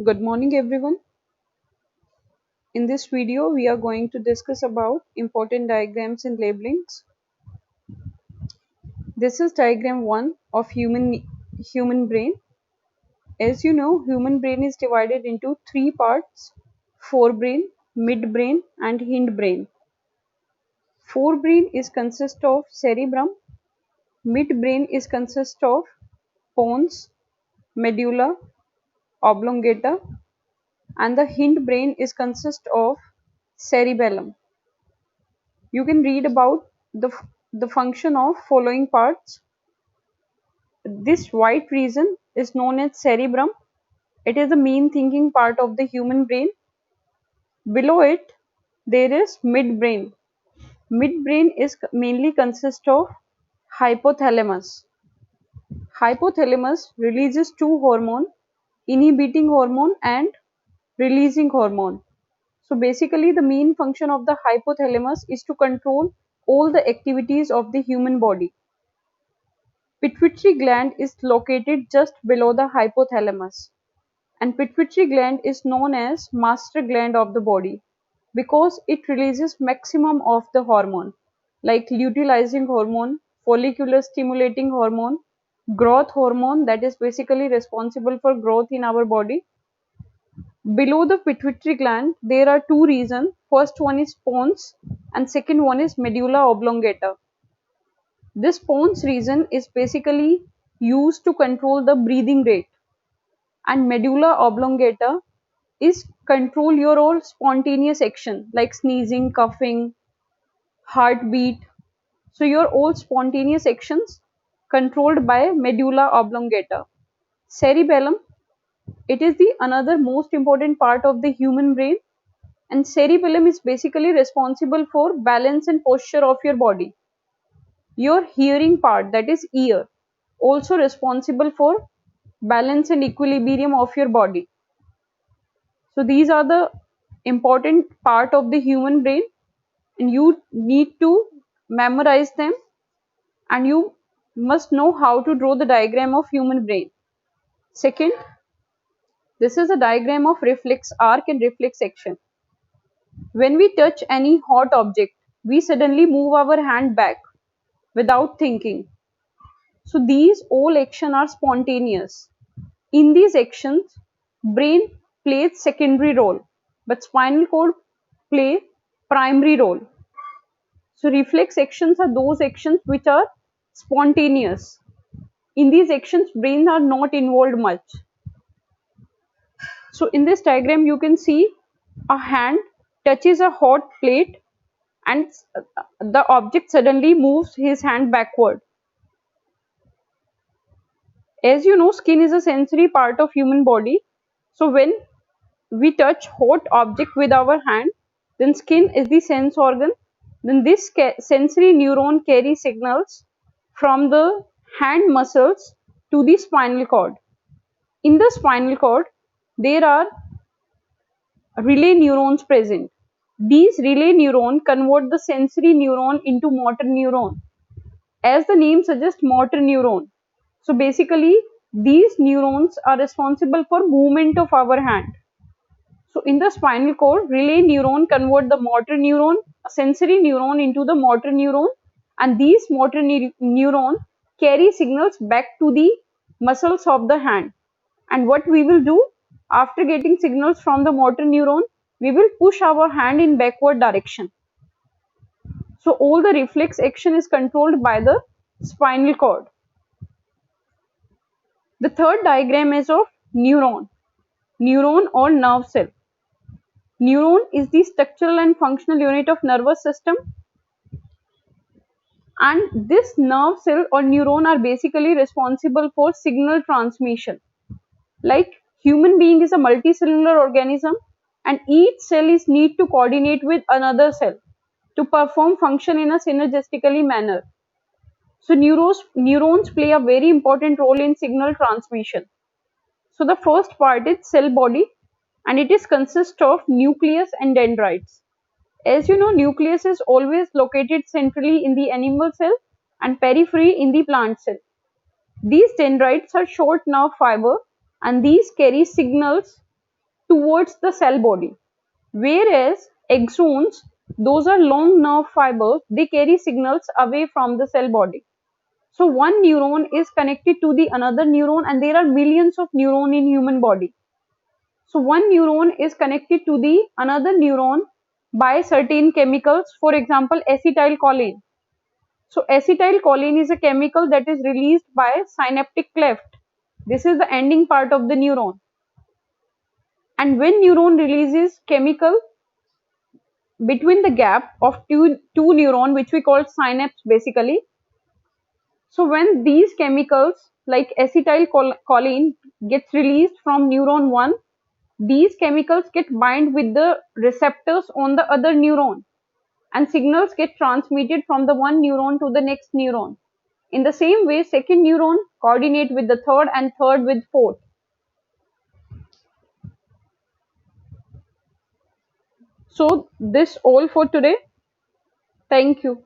Good morning everyone. In this video we are going to discuss about important diagrams and labelings. This is diagram 1 of human brain. As you know, human brain is divided into 3 parts: forebrain, midbrain and hindbrain. Forebrain is consist of cerebrum, midbrain is consist of pons, medulla oblongata, and the hindbrain is consist of cerebellum. You can read about the function of following parts. This white region is known as cerebrum. It is the main thinking part of the human brain. Below it, there is midbrain. Midbrain is mainly consist of hypothalamus. Hypothalamus releases two hormones, inhibiting hormone and releasing hormone. So basically the main function of the hypothalamus is to control all the activities of the human body. Pituitary gland is located just below the hypothalamus, and pituitary gland is known as master gland of the body because it releases maximum of the hormone like luteinizing hormone, follicular stimulating hormone, growth hormone that is basically responsible for growth in our body. Below the pituitary gland there are two regions. First one is pons and second one is medulla oblongata. This pons region is basically used to control the breathing rate, and medulla oblongata is control your all spontaneous action like sneezing, coughing, heartbeat. So your all spontaneous actions controlled by medulla oblongata. Cerebellum, it is the another most important part of the human brain, and cerebellum is basically responsible for balance and posture of your body. Your hearing part, that is ear, also responsible for balance and equilibrium of your body. So these are the important part of the human brain, and you need to memorize them, and you must know how to draw the diagram of human brain. Second, this is a diagram of reflex arc and reflex action. When we touch any hot object, we suddenly move our hand back without thinking. So these all actions are spontaneous. In these actions, brain plays secondary role, but spinal cord play primary role. So reflex actions are those actions which are spontaneous. In these actions, brains are not involved much. So in this diagram, you can see a hand touches a hot plate and the object suddenly moves his hand backward. As you know, skin is a sensory part of human body. So when we touch hot object with our hand, then skin is the sense organ. Then this sensory neuron carries signals from the hand muscles to the spinal cord. In the spinal cord, there are relay neurons present. These relay neurons convert the sensory neuron into motor neuron. As the name suggests, motor neuron. So basically, these neurons are responsible for movement of our hand. So in the spinal cord, relay neuron convert the motor neuron, sensory neuron into the motor neuron, and these motor neuron carry signals back to the muscles of the hand. And what we will do after getting signals from the motor neuron, we will push our hand in backward direction. So all the reflex action is controlled by the spinal cord. The third diagram is of neuron. Neuron or nerve cell. Neuron is the structural and functional unit of nervous system, and this nerve cell or neuron are basically responsible for signal transmission. Like human being is a multicellular organism, and each cell is need to coordinate with another cell to perform function in a synergistically manner. So neurons play a very important role in signal transmission. So the first part is cell body, and it is consist of nucleus and dendrites. As you know, nucleus is always located centrally in the animal cell and periphery in the plant cell. These dendrites are short nerve fiber, and these carry signals towards the cell body. Whereas axons, those are long nerve fibers, they carry signals away from the cell body. So one neuron is connected to the another neuron, and there are millions of neurons in human body. So one neuron is connected to the another neuron by certain chemicals, for example acetylcholine. So acetylcholine is a chemical that is released by synaptic cleft. This is the ending part of the neuron. And when neuron releases chemical between the gap of two neuron, which we call synapse basically. So when these chemicals like acetylcholine gets released from neuron 1, these chemicals get bind with the receptors on the other neuron, and signals get transmitted from the one neuron to the next neuron. In the same way, second neuron coordinate with the third and third with fourth. So this all for today. Thank you.